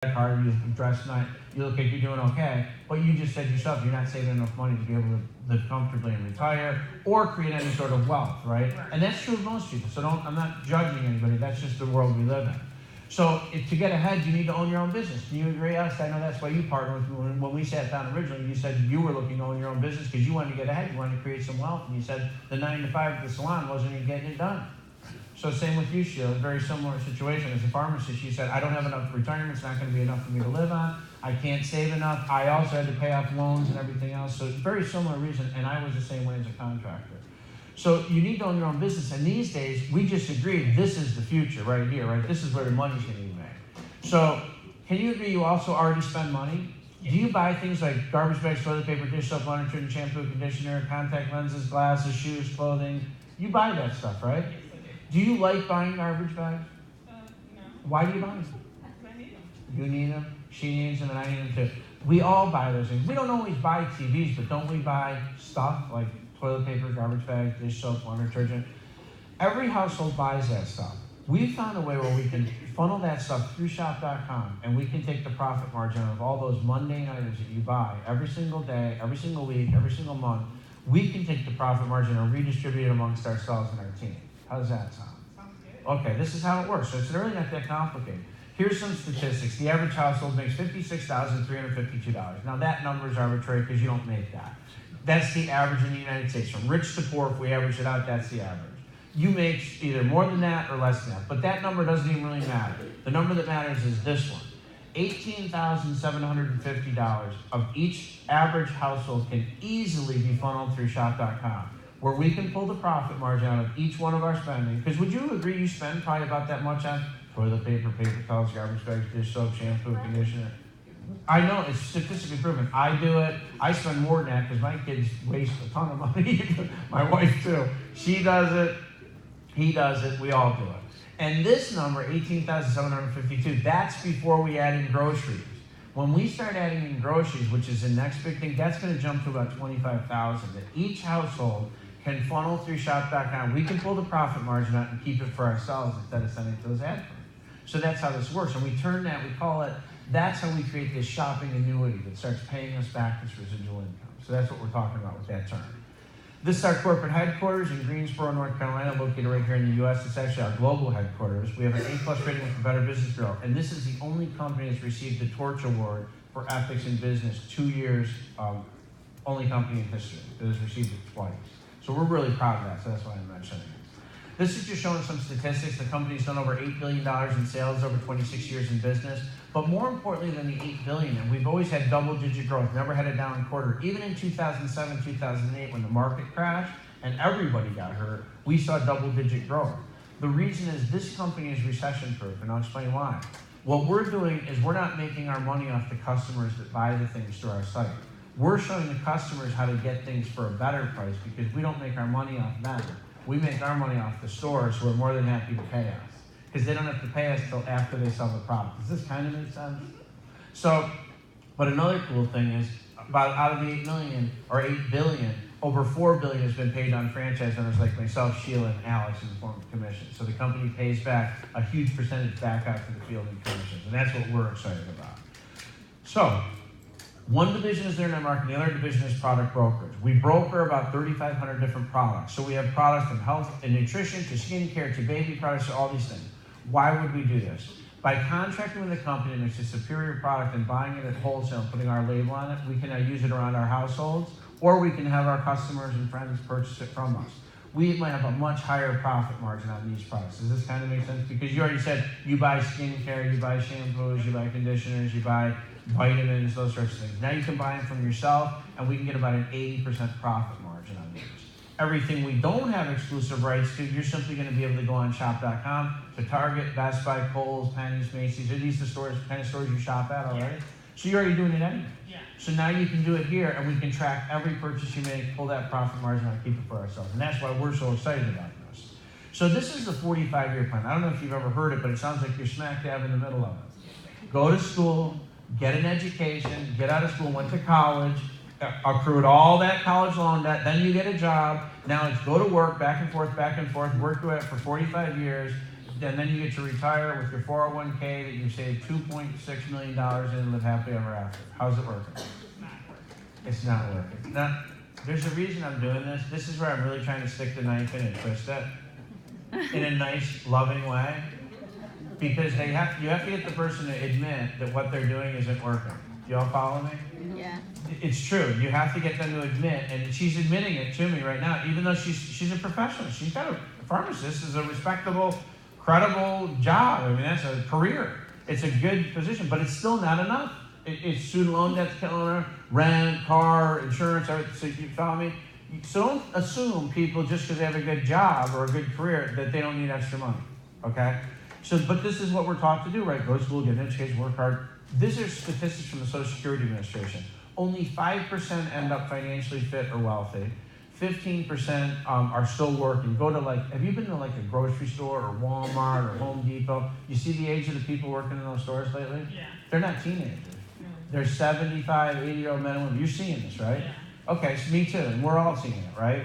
card, you dress nice, you look like you're doing okay, but you just said yourself you're not saving enough money to be able to live comfortably and retire or create any sort of wealth, right? And that's true of most people. So I'm not judging anybody. That's just the world we live in. So to get ahead, you need to own your own business. Can you agree, Alex? I know that's why you partnered with me. When we sat down originally, you said you were looking to own your own business because you wanted to get ahead. You wanted to create some wealth. And you said the 9 to 5 at the salon wasn't even getting it done. So same with you, Sheila. Very similar situation. As a pharmacist, you said, I don't have enough retirement. It's not going to be enough for me to live on. I can't save enough. I also had to pay off loans and everything else. So it's a very similar reason. And I was the same way as a contractor. So you need to own your own business. And these days, we just agreed this is the future right here, right? This is where the money's going to be made. So can you agree you also already spend money? Do you buy things like garbage bags, toilet paper, dish soap, laundry detergent, shampoo, conditioner, contact lenses, glasses, shoes, clothing? You buy that stuff, right? Do you like buying garbage bags? No. Why do you buy them? I need them. You need them, she needs them, and I need them too. We all buy those things. We don't always buy TVs, but don't we buy stuff like toilet paper, garbage bags, dish soap, laundry detergent? Every household buys that stuff. We found a way where we can funnel that stuff through shop.com, and we can take the profit margin of all those mundane items that you buy every single day, every single week, every single month. We can take the profit margin and redistribute it amongst ourselves and our team. How does that sound? Sounds good. Okay, this is how it works. So it's really not that complicated. Here's some statistics. The average household makes $56,352. Now that number is arbitrary because you don't make that. That's the average in the United States. From rich to poor, if we average it out, that's the average. You make either more than that or less than that. But that number doesn't even really matter. The number that matters is this one. $18,750 of each average household can easily be funneled through shop.com, where we can pull the profit margin out of each one of our spending. Because would you agree you spend probably about that much on toilet paper, paper towels, garbage bags, dish soap, shampoo, conditioner? I know, it's statistically proven. I do it. I spend more than that because my kids waste a ton of money. My wife too. She does it. He does it. We all do it. And this number, 18,752, that's before we add in groceries. When we start adding in groceries, which is the next big thing, that's going to jump to about 25,000. That each household can funnel through shop.com. We can pull the profit margin out and keep it for ourselves instead of sending it to those ad firms. So that's how this works. And we turn that, we call it, that's how we create this shopping annuity that starts paying us back this residual income. So that's what we're talking about with that term. This is our corporate headquarters in Greensboro, North Carolina, located right here in the U.S. It's actually our global headquarters. We have an A+ rating with the Better Business Bureau, and this is the only company that's received the Torch Award for ethics in business 2 years, only company in history that has received it twice. So we're really proud of that, so that's why I'm mentioning it. This is just showing some statistics. The company's done over $8 billion in sales over 26 years in business. But more importantly than the $8 billion, and we've always had double-digit growth, never had a down quarter. Even in 2007, 2008, when the market crashed and everybody got hurt, we saw double-digit growth. The reason is this company is recession-proof, and I'll explain why. What we're doing is we're not making our money off the customers that buy the things through our site. We're showing the customers how to get things for a better price because we don't make our money off them. We make our money off the stores who are more than happy to pay us because they don't have to pay us until after they sell the product. Does this kind of make sense? So, but another cool thing is about out of the 8 million or 8 billion, over 4 billion has been paid on franchise owners like myself, Sheila, and Alex in the form of commissions. So the company pays back a huge percentage back out to the field in commissions, and that's what we're excited about. So, one division is internet marketing, the other division is product brokerage. We broker about 3,500 different products. So we have products from health and nutrition to skincare to baby products to all these things. Why would we do this? By contracting with a company that makes a superior product and buying it at wholesale and putting our label on it, we can now use it around our households, or we can have our customers and friends purchase it from us. We might have a much higher profit margin on these products. Does this kind of make sense? Because you already said you buy skincare, you buy shampoos, you buy conditioners, you buy vitamins, those sorts of things. Now you can buy them from yourself, and we can get about an 80% profit margin on these. Everything we don't have exclusive rights to, you're simply going to be able to go on shop.com to Target, Best Buy, Kohl's, Penny's, Macy's. Are these the stores, kind of stores you shop at already? Yeah. So you're already doing it anyway. Yeah. So now you can do it here, and we can track every purchase you make, pull that profit margin out, and keep it for ourselves. And that's why we're so excited about this. So this is the 45-year plan. I don't know if you've ever heard it, but it sounds like you're smack dab in the middle of it. Go to school, get an education, get out of school, went to college, accrued all that college loan debt, then you get a job. Now it's go to work, back and forth, work your way up for 45 years, and then you get to retire with your 401k that you saved $2.6 million in and live happily ever after. How's it working? It's not working. Now, there's a reason I'm doing this. This is where I'm really trying to stick the knife in and twist it in a nice, loving way. Because you have to get the person to admit that what they're doing isn't working. Do y'all follow me? Yeah. It's true. You have to get them to admit, and she's admitting it to me right now, even though she's a professional. She's got a pharmacist is a respectable, credible job. I mean, that's a career. It's a good position, but it's still not enough. It's student loan debt's killing her, rent, car, insurance, everything. So you follow me? So don't assume people just because they have a good job or a good career that they don't need extra money, okay? So, but this is what we're taught to do, right? Go to school, get an education, work hard. These are statistics from the Social Security Administration. Only 5% end up financially fit or wealthy. 15% are still working. Go to have you been to a grocery store or Walmart or Home Depot? You see the age of the people working in those stores lately? Yeah. They're not teenagers. They're 75, 80-year-old men and women. You're seeing this, right? Yeah. Okay, so me too, and we're all seeing it, right?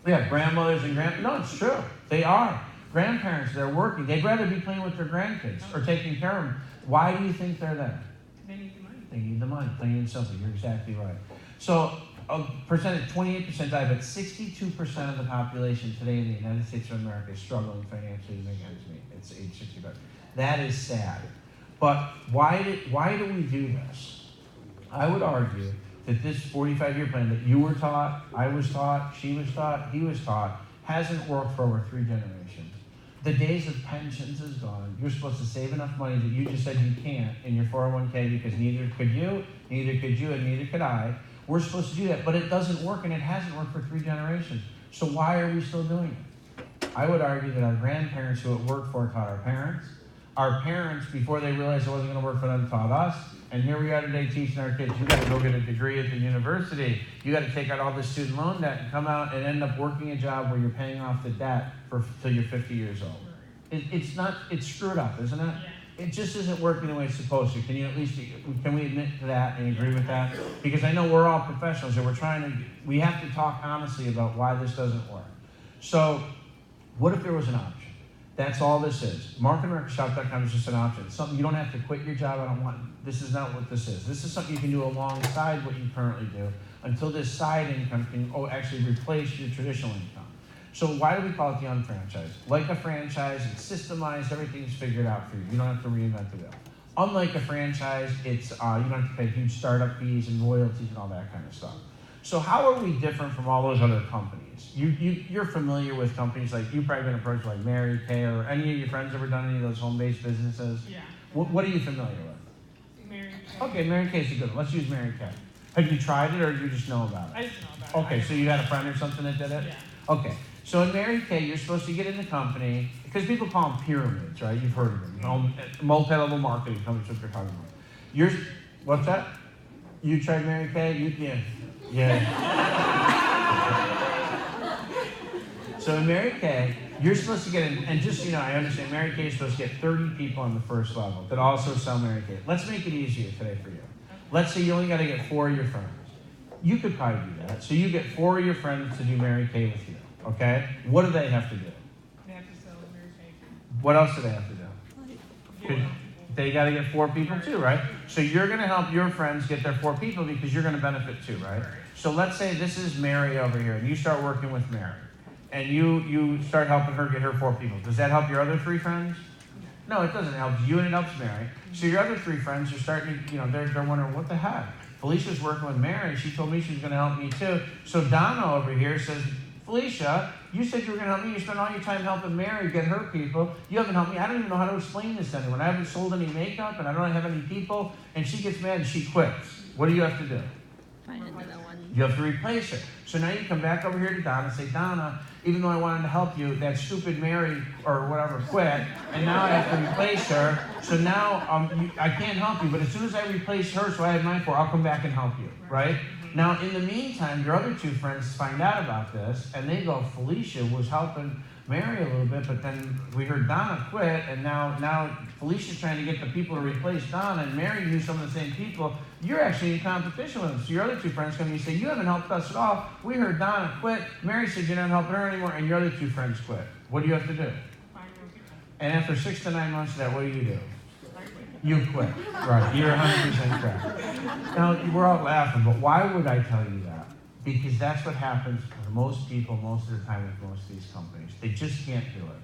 We have grandmothers and no, it's true. They are. Grandparents, they're working. They'd rather be playing with their grandkids or taking care of them. Why do you think they're there? They need the money. They need the money, plain and simple. You're exactly right. So a percentage, 28% die, but 62% of the population today in the United States of America is struggling financially to make ends meet. It's age 65. That is sad. But why do we do this? I would argue that this 45-year plan that you were taught, I was taught, she was taught, he was taught, hasn't worked for over 3 generations. The days of pensions is gone. You're supposed to save enough money that you just said you can't in your 401k because neither could you, and neither could I. We're supposed to do that, but it doesn't work, and it hasn't worked for 3 generations. So why are we still doing it? I would argue that our grandparents who it worked for taught our parents. Our parents, before they realized it wasn't going to work for them, taught us. And here we are today teaching our kids, you got to go get a degree at the university. You got to take out all this student loan debt and come out and end up working a job where you're paying off the debt till you're 50 years old. It's screwed up, isn't it? Yeah. It just isn't working the way it's supposed to. Can we admit to that and agree with that? Because I know we're all professionals and we have to talk honestly about why this doesn't work. So what if there was an option? That's all this is. MarketAmericaShop.com is just an option. It's something you don't have to quit your job. This is not what this is. This is something you can do alongside what you currently do until this side income can actually replace your traditional income. So why do we call it the unfranchised? Like a franchise, it's systemized, everything's figured out for you. You don't have to reinvent the wheel. Unlike a franchise, it's you don't have to pay huge startup fees and royalties and all that kind of stuff. So how are we different from all those other companies? You're familiar with companies you've probably been approached like Mary Kay, or any of your friends ever done any of those home-based businesses? Yeah. What are you familiar with? Mary Kay. Okay, Mary Kay's a good one. Let's use Mary Kay. Have you tried it or you just know about it? I just know about it. Okay, so you had a friend or something that did it? Yeah. Okay, so in Mary Kay, you're supposed to get in the company, because people call them pyramids, right? You've heard of them. Multi-level marketing companies, what they're talking about. What's that? You tried Mary Kay? Yeah. So in Mary Kay, you're supposed to get in, and just so you know, I understand Mary Kay is supposed to get 30 people on the first level that also sell Mary Kay. Let's make it easier today for you. Let's say you only got to get 4 of your friends. You could probably do that. So you get 4 of your friends to do Mary Kay with you, okay? What do they have to do? They have to sell Mary Kay. What else do they have to do? They got to get 4 people too, right? So you're going to help your friends get their 4 people because you're going to benefit too, right? So let's say this is Mary over here, and you start working with Mary. And you start helping her get her 4 people. Does that help your other 3 friends? No, it doesn't help you, and it helps Mary. So your other 3 friends are starting to, they're wondering, what the heck? Felicia's working with Mary. She told me she was going to help me too. So Donna over here says, Felicia, you said you were going to help me. You spent all your time helping Mary get her people. You haven't helped me. I don't even know how to explain this to anyone. I haven't sold any makeup, and I don't have any people. And she gets mad, and she quits. What do you have to do? Find another one. You have to replace her. So now you come back over here to Donna and say, Donna, even though I wanted to help you, that stupid Mary or whatever quit, and now I have to replace her. So now I can't help you, but as soon as I replace her, so I have mine for, I'll come back and help you, right? Now, in the meantime, your other 2 friends find out about this, and they go, Felicia was helping Mary a little bit, but then we heard Donna quit, and now Felicia's trying to get the people to replace Donna, and Mary knew some of the same people. You're actually in competition with them. So your other 2 friends come and you say, you haven't helped us at all. We heard Donna quit. Mary said you're not helping her anymore, and your other 2 friends quit. What do you have to do? And after 6 to 9 months of that, what do? You quit. Right. You're 100% correct. Now, we're all laughing, but why would I tell you that? Because that's what happens for most people most of the time with most of these companies. They just can't do it.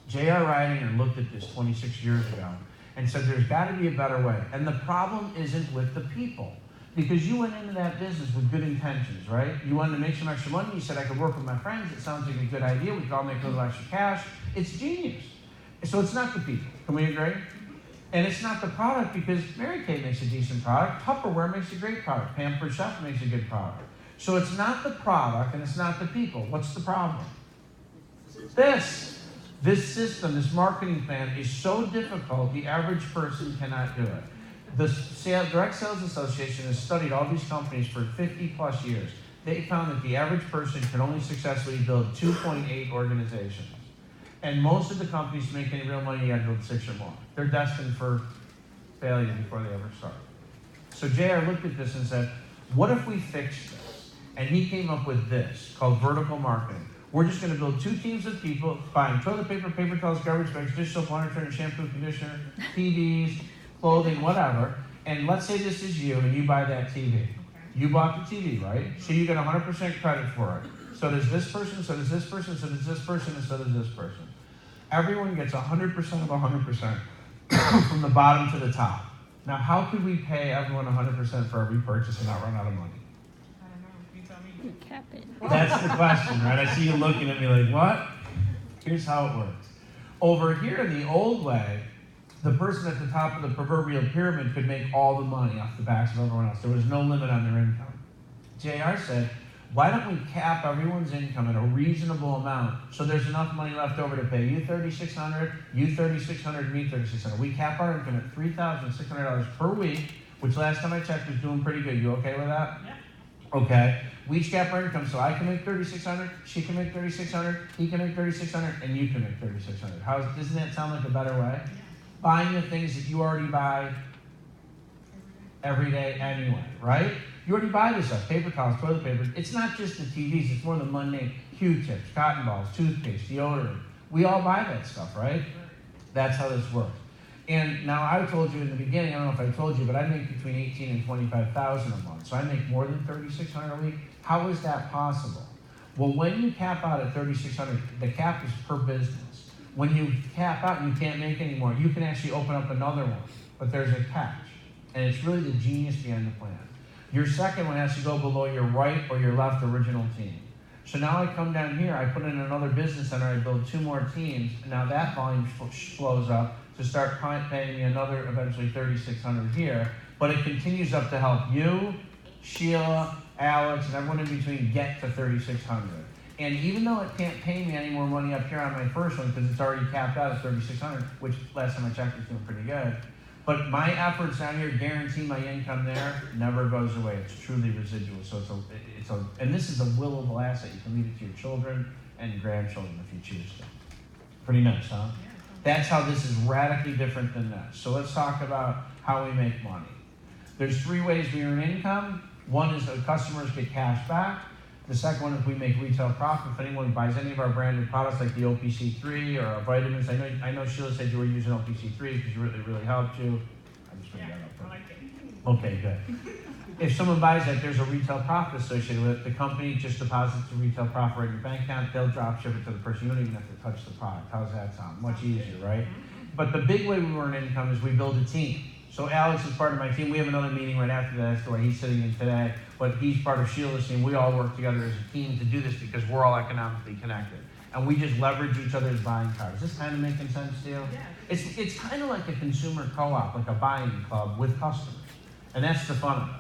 J.R. Ridinger looked at this 26 years ago and said there's got to be a better way. And the problem isn't with the people. Because you went into that business with good intentions, right? You wanted to make some extra money. You said, I could work with my friends. It sounds like a good idea. We could all make a little extra cash. It's genius. So it's not the people. Can we agree? And it's not the product, because Mary Kay makes a decent product. Tupperware makes a great product. Pampered Chef makes a good product. So it's not the product and it's not the people. What's the problem? This system, this marketing plan is so difficult, the average person cannot do it. The Direct Sales Association has studied all these companies for 50 plus years. They found that the average person can only successfully build 2.8 organizations. And most of the companies to make any real money, you got to build 6 or more. They're destined for failure before they ever start. So JR looked at this and said, what if we fix this? And he came up with this, called vertical marketing. We're just going to build 2 teams of people buying toilet paper, paper towels, garbage bags, dish soap, laundry detergent, shampoo, conditioner, TVs, clothing, whatever. And let's say this is you and you buy that TV. Okay. You bought the TV, right? So you get 100% credit for it. So does this person, so does this person, so does this person, and so does this person. Everyone gets 100% of 100% from the bottom to the top. Now, how could we pay everyone 100% for every purchase and not run out of money? I don't know. You tell me. You cap it. That's the question, right? I see you looking at me like, what? Here's how it works. Over here in the old way, the person at the top of the proverbial pyramid could make all the money off the backs of everyone else. There was no limit on their income. JR said, why don't we cap everyone's income at a reasonable amount so there's enough money left over to pay you $3,600, you $3,600, me $3,600. We cap our income at $3,600 per week, which last time I checked was doing pretty good. You okay with that? Yeah. Okay. We each cap our income so I can make $3,600, she can make $3,600, he can make $3,600, and you can make $3,600. Doesn't that sound like a better way? Yeah. Buying the things that you already buy every day anyway, right? You already buy this stuff, paper towels, toilet paper. It's not just the TVs, it's more the mundane Q-tips, cotton balls, toothpaste, deodorant. We all buy that stuff, right? That's how this works. And now I told you in the beginning, I don't know if I told you, but I make between $18,000 and $25,000 a month. So I make more than $3,600 a week. How is that possible? Well, when you cap out at $3,600, the cap is per business. When you cap out and you can't make any more, you can actually open up another one, but there's a catch. And it's really the genius behind the plan. Your second one has to go below your right or your left original team. So now I come down here, I put in another business center, I build 2 more teams, and now that volume flows up to start paying me another, eventually $3,600 here, but it continues up to help you, Sheila, Alex, and everyone in between get to $3,600. And even though it can't pay me any more money up here on my first one because it's already capped out at $3,600, which last time I checked was doing pretty good, but my efforts down here guarantee my income there never goes away. It's truly residual. So and this is a willable asset. You can leave it to your children and grandchildren if you choose to. Pretty nice, huh? Yeah. That's how this is radically different than this. So let's talk about how we make money. There's 3 ways we earn income. One is that customers get cash back. The second one is we make retail profit. If anyone buys any of our branded products like the OPC3 or our vitamins, I know Sheila said you were using OPC3 because it really helped you. I just made Yeah, that up. I like it. Okay, good. If someone buys that, there's a retail profit associated with it. The company just deposits the retail profit right in your bank account. They'll drop ship it to the person. You don't even have to touch the product. How's that sound? Much easier, right? But the big way we earn income is we build a team. So Alex is part of my team. We have another meeting right after that. That's the way he's sitting in today. But he's part of Sheila's team. We all work together as a team to do this because we're all economically connected. And we just leverage each other's buying power. Is this kind of making sense to you? Yeah. It's kind of like a consumer co-op, like a buying club with customers. And that's the fun of it.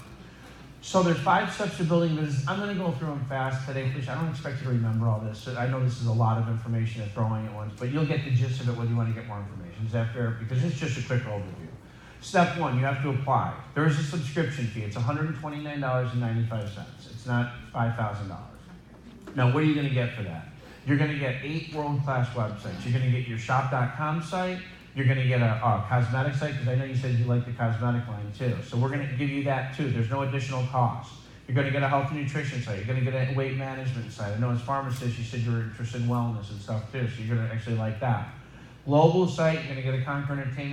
So there's 5 steps to building business. I'm going to go through them fast today, please. I don't expect you to remember all this. I know this is a lot of information to throw in at once, but you'll get the gist of it whether you want to get more information. Is that fair? Because it's just a quick overview. Step 1, you have to apply. There is a subscription fee. It's $129.95. It's not $5,000. Now, what are you going to get for that? You're going to get 8 world-class websites. You're going to get your shop.com site. You're going to get a cosmetic site, because I know you said you like the cosmetic line too. So we're going to give you that too. There's no additional cost. You're going to get a health and nutrition site. You're going to get a weight management site. I know as pharmacists, you said you were interested in wellness and stuff too, so you're going to actually like that. Global site, you're gonna get a Conquer Entertainment